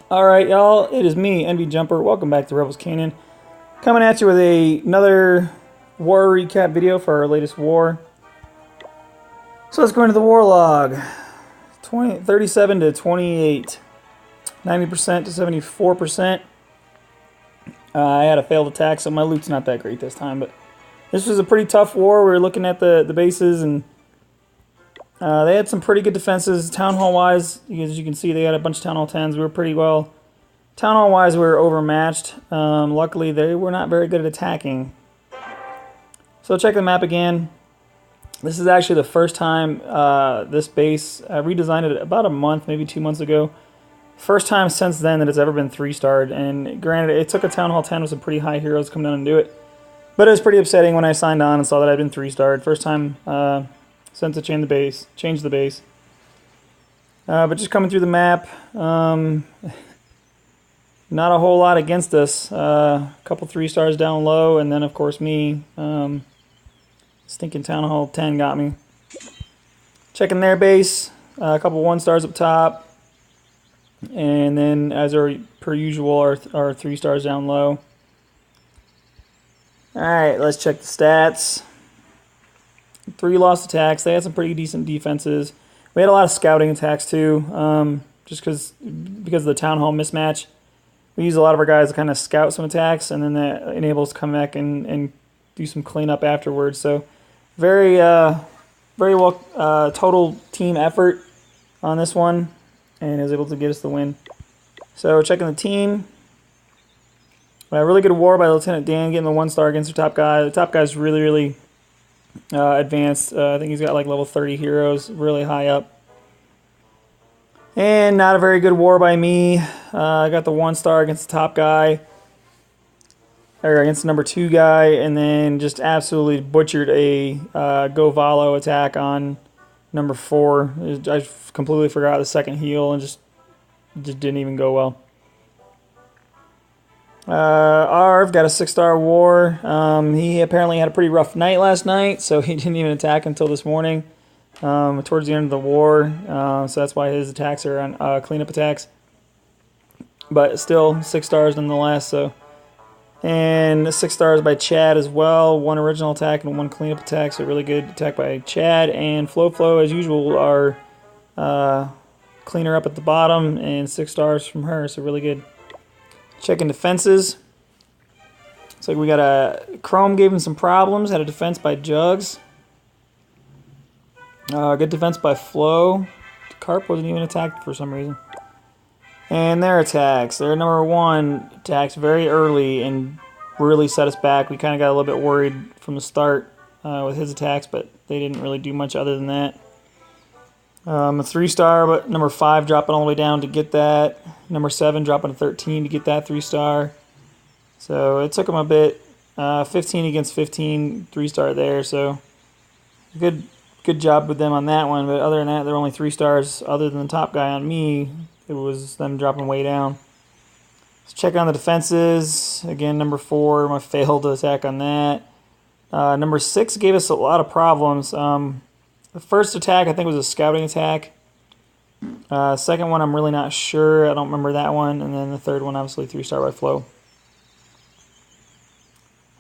Alright, y'all, it is me, Envy Jumper. Welcome back to Rebels Canyon. Coming at you with another war recap video for our latest war. So let's go into the war log. 37 to 28. 90% to 74%. I had a failed attack, so my loot's not that great this time, but this was a pretty tough war. We were looking at the bases, and they had some pretty good defenses. Town Hall wise, as you can see, they had a bunch of Town Hall 10s. We were pretty well. Town Hall wise, we were overmatched. Luckily, they were not very good at attacking. So check the map again. This is actually the first time this base, I redesigned it about a month, maybe 2 months ago. First time since then that it's ever been 3-starred. And granted, it took a Town Hall 10 with some pretty high heroes to come down and do it. But it was pretty upsetting when I signed on and saw that I'd been 3-starred. First time since I changed the base. But just coming through the map, not a whole lot against us. A couple 3-stars down low, and then of course me. Stinking Town Hall 10 got me. Checking their base, a couple 1-stars up top, and then as per usual, our 3-stars down low. All right, let's check the stats. 3 lost attacks. They had some pretty decent defenses. We had a lot of scouting attacks too, just because of the Town Hall mismatch. We use a lot of our guys to kind of scout some attacks, and then that enables us to come back and do some cleanup afterwards. So very well total team effort on this one, and is able to get us the win. So checking the team. A really good war by Lieutenant Dan, getting the 1-star against the top guy. The top guy's really advanced. I think he's got like level 30 heroes, really high up. And not a very good war by me. I got the 1-star against the top guy, or against the number 2 guy, and then just absolutely butchered a GoWiWiPe attack on number 4. I completely forgot the second heal and just didn't even go well. Arv got a 6-star war. He apparently had a pretty rough night last night, so he didn't even attack until this morning, towards the end of the war. So that's why his attacks are on cleanup attacks. But still, 6 stars nonetheless. So, and 6 stars by Chad as well. 1 original attack and 1 cleanup attack. So really good attack by Chad. And Flo Flo, as usual, our cleaner up at the bottom, and 6 stars from her. So really good. Checking defenses. Looks like we got a Chrome gave him some problems. Had a defense by Jugs. Good defense by Flo. Carp wasn't even attacked for some reason. And their attacks. Their number 1 attacks very early and really set us back. We kind of got a little bit worried from the start with his attacks, but they didn't really do much other than that. A 3-star, but number 5 dropping all the way down to get that. Number 7 dropping to 13 to get that 3-star. So it took him a bit. 15 against 15, 3-star there. So good job with them on that one. But other than that, they're only 3-stars. Other than the top guy on me, it was them dropping way down. Let's check on the defenses. Again, number 4, my failed attack on that. Number 6 gave us a lot of problems. The first attack, I think, was a scouting attack. Second one, I'm really not sure. I don't remember that one. And then the third one, obviously, 3-star by Flo.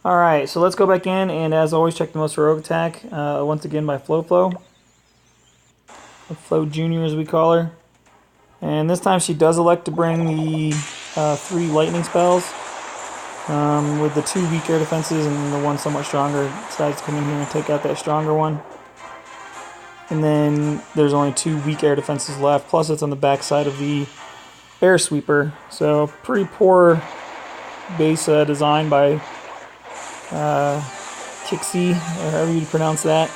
Alright, so let's go back in, and as always, check the most heroic attack. Once again by Flo Flo. Flo Jr., as we call her. And this time she does elect to bring the 3 lightning spells. With the 2 weak air defenses and the 1 somewhat stronger. Decides to come in here and take out that stronger one. And then there's only 2 weak air defenses left, plus it's on the back side of the air sweeper. So pretty poor base design by Kixie, or however you pronounce that.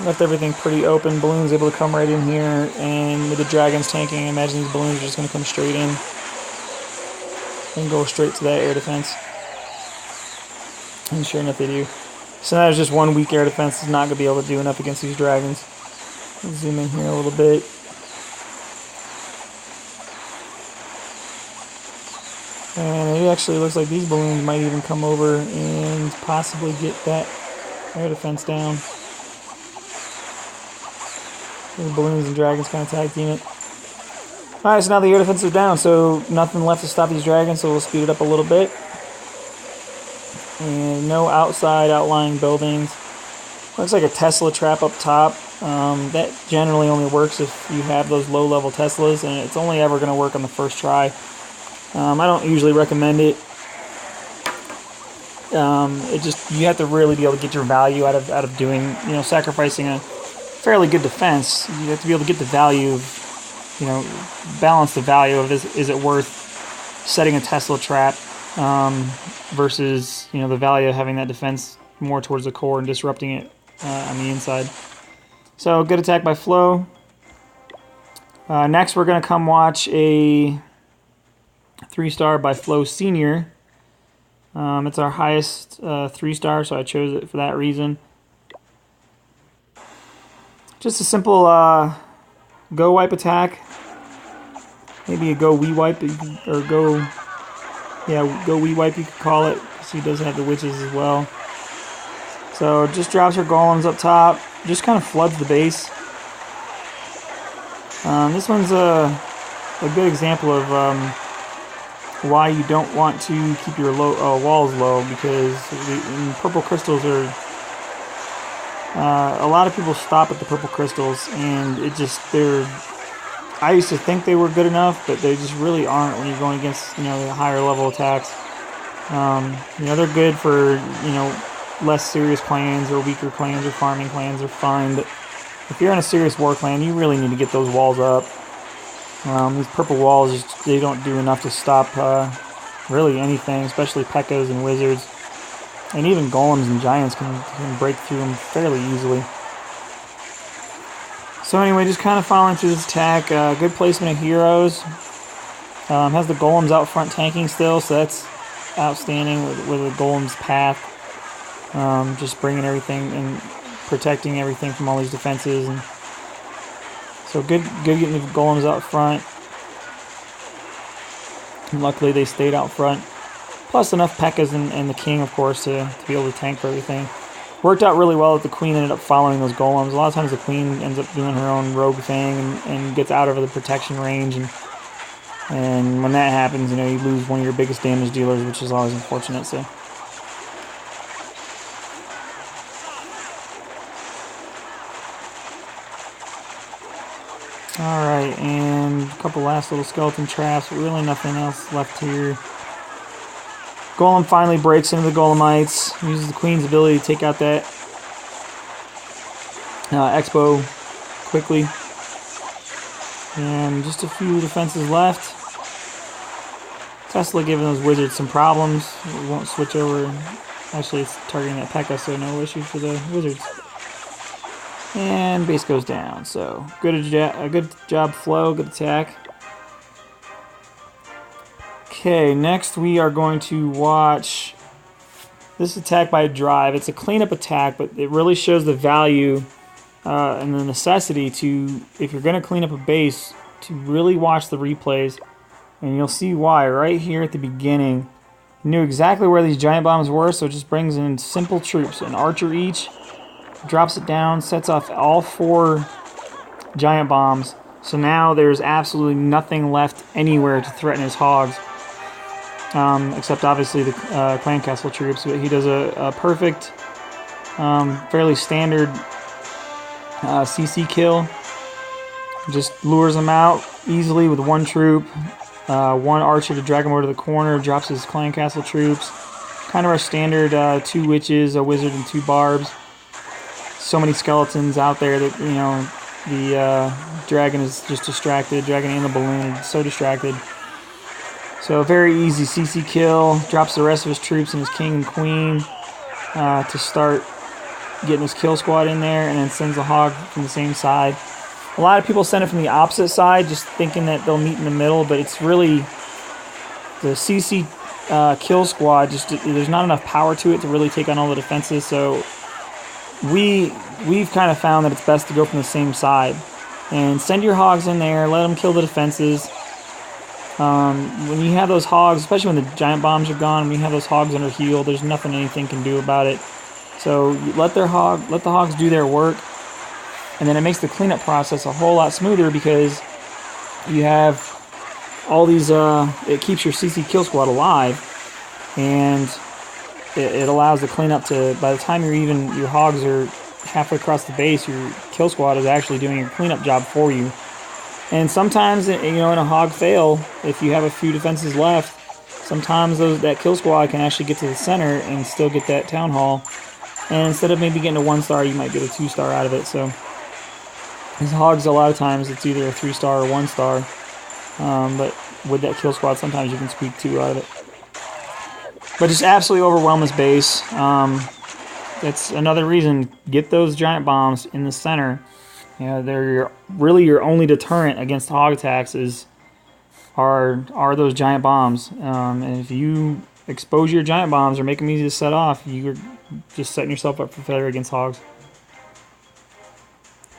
Left everything pretty open. Balloons able to come right in here, and with the dragons tanking, I imagine these balloons are just going to come straight in and go straight to that air defense. And sure enough, they do. So now there's just 1 weak air defense. Is not going to be able to do enough against these dragons. Let's zoom in here a little bit. And it actually looks like these balloons might even come over and possibly get that air defense down. The balloons and dragons kind of tag team it. Alright, so now the air defenses are down, so nothing left to stop these dragons, so we'll speed it up a little bit. And no outside outlying buildings. Looks like a Tesla trap up top. That generally only works if you have those low-level Teslas, and it's only ever going to work on the first try. I don't usually recommend it. You have to really be able to get your value out of doing, sacrificing a fairly good defense. You have to be able to get the value of, balance the value of is it worth setting a Tesla trap versus, the value of having that defense more towards the core and disrupting it on the inside. So, good attack by Flo. Next, we're going to come watch a 3-star by Flo Senior. It's our highest 3-star, so I chose it for that reason. Just a simple GoWiWiPe attack. Maybe a GoWiWiPe, or GoWiWiPe you could call it, because he does have the witches as well. So just drops her golems up top, just kind of floods the base. This one's a good example of why you don't want to keep your walls low, because purple crystals are... a lot of people stop at the purple crystals, and I used to think they were good enough, but they just really aren't when you're going against, the higher level attacks. They're good for, less serious clans or weaker clans or farming clans are fine, but if you're in a serious war clan, you really need to get those walls up. These purple walls, they don't do enough to stop really anything, especially P.E.K.K.A.s and wizards. And even golems and giants can break through them fairly easily. So anyway, just kind of following through this attack. Good placement of heroes. Has the golems out front tanking still, so that's outstanding with the golem's path. Just bringing everything and protecting everything from all these defenses. And so good getting the golems out front. And luckily they stayed out front. Plus enough P.E.K.K.A.s and the king, of course, to be able to tank for everything. Worked out really well that the queen ended up following those golems. A lot of times the queen ends up doing her own rogue thing and gets out of the protection range. And when that happens, you lose one of your biggest damage dealers, which is always unfortunate. So. Alright, and a couple last little skeleton traps, but really nothing else left here. Golem finally breaks into the Golemites, uses the Queen's ability to take out that Expo quickly. And just a few defenses left. Tesla giving those wizards some problems. We won't switch over. Actually, it's targeting that P.E.K.K.A., so no issue for the wizards. And base goes down, so good job, Flo, good attack. Okay, next we are going to watch this attack by Drive. It's a cleanup attack, but it really shows the value and the necessity to, if you're going to clean up a base, to really watch the replays, and you'll see why. Right here at the beginning, you knew exactly where these giant bombs were, so it just brings in simple troops, an archer each, drops it down, sets off all 4 giant bombs. So now there's absolutely nothing left anywhere to threaten his hogs, except obviously the clan castle troops. But he does a perfect, fairly standard CC kill. Just lures them out easily with 1 troop, 1 archer to drag him over to the corner, drops his clan castle troops. Kind of our standard 2 witches, a wizard, and 2 barbs. So many skeletons out there that, the dragon is just distracted. Dragon and the balloon are so distracted. So very easy CC kill. Drops the rest of his troops and his king and queen to start getting his kill squad in there, and then sends a hog from the same side. A lot of people send it from the opposite side, just thinking that they'll meet in the middle, but it's really the CC kill squad. Just there's not enough power to it to really take on all the defenses. So we've kind of found that it's best to go from the same side and send your hogs in there, let them kill the defenses. When you have those hogs, especially when the giant bombs are gone, when you have those hogs under heal, there's nothing anything can do about it. So let the hogs do their work. And then it makes the cleanup process a whole lot smoother because you have all these, it keeps your CC kill squad alive, and it allows the cleanup to, by the time your hogs are halfway across the base, your kill squad is actually doing your cleanup job for you. And sometimes, you know, in a hog fail, if you have a few defenses left, sometimes that kill squad can actually get to the center and still get that town hall. And instead of maybe getting a 1-star, you might get a 2-star out of it. So these hogs, a lot of times, it's either a 3-star or 1-star. But with that kill squad, sometimes you can squeak 2 out of it. But just absolutely overwhelm this base. That's another reason. Get those giant bombs in the center. You know, they're really your only deterrent against hog attacks are those giant bombs. And if you expose your giant bombs or make them easy to set off, you're just setting yourself up for failure against hogs.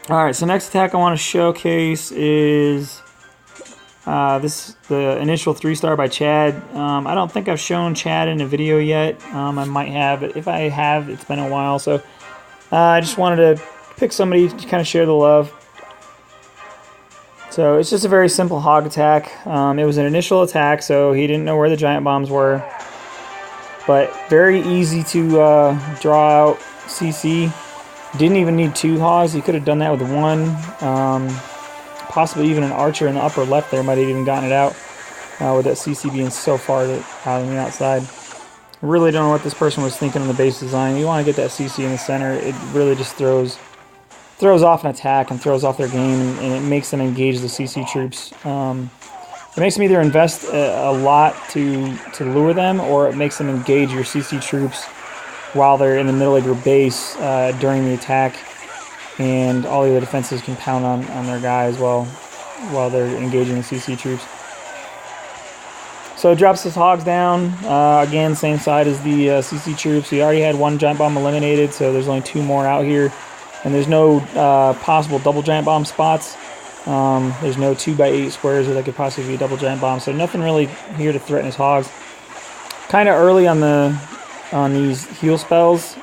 Alright, so next attack I want to showcase is the initial 3-star by Chad. I don't think I've shown Chad in a video yet. I might have, but if I have, it's been a while. So I just wanted to pick somebody to kind of share the love. So it's just a very simple hog attack. It was an initial attack, so he didn't know where the giant bombs were. But very easy to draw out CC. Didn't even need 2 hogs. He could have done that with 1. Possibly even an archer in the upper left there might have even gotten it out with that CC being so far out on the outside. Really don't know what this person was thinking on the base design. You want to get that CC in the center. It really just throws off an attack and throws off their game, and it makes them engage the CC troops. It makes them either invest a lot to lure them, or it makes them engage your CC troops while they're in the middle of your base during the attack, and all the other defenses can pound on their guys while they're engaging the CC troops. So it drops his hogs down. Again, same side as the CC troops. He already had 1 giant bomb eliminated, so there's only 2 more out here. And there's no possible double giant bomb spots. There's no 2x8 squares where that could possibly be a double giant bomb. So nothing really here to threaten his hogs. Kind of early on these heal spells.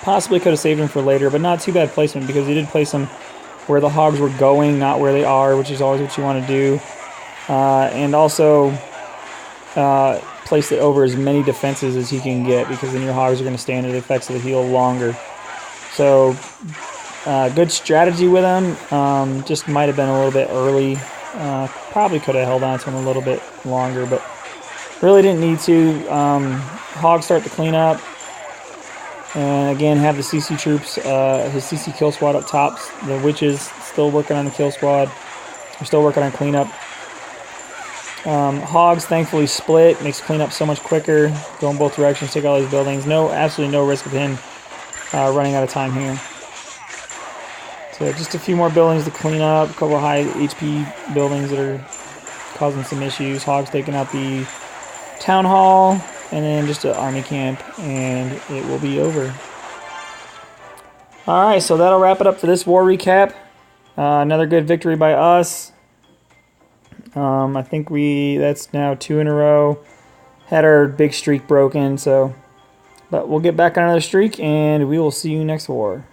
Possibly could have saved him for later, but not too bad placement because he did place them where the hogs were going, not where they are, which is always what you want to do. And also place it over as many defenses as he can get, because then your hogs are going to stand the effects of the heal longer. So good strategy with him. Just might have been a little bit early. Probably could have held on to him a little bit longer, but really didn't need to. Hogs start to clean up. And again, have the CC troops, his CC kill squad up top. The witches still working on the kill squad. They're still working on cleanup. Hogs thankfully split, makes cleanup so much quicker. Go in both directions, take all these buildings. Absolutely no risk of him running out of time here. So just a few more buildings to clean up. A couple of high HP buildings that are causing some issues. Hogs taking out the town hall. And then just an army camp, and it will be over. Alright, so that'll wrap it up for this war recap. Another good victory by us. I think that's now 2 in a row. Had our big streak broken, but we'll get back on another streak, and we will see you next war.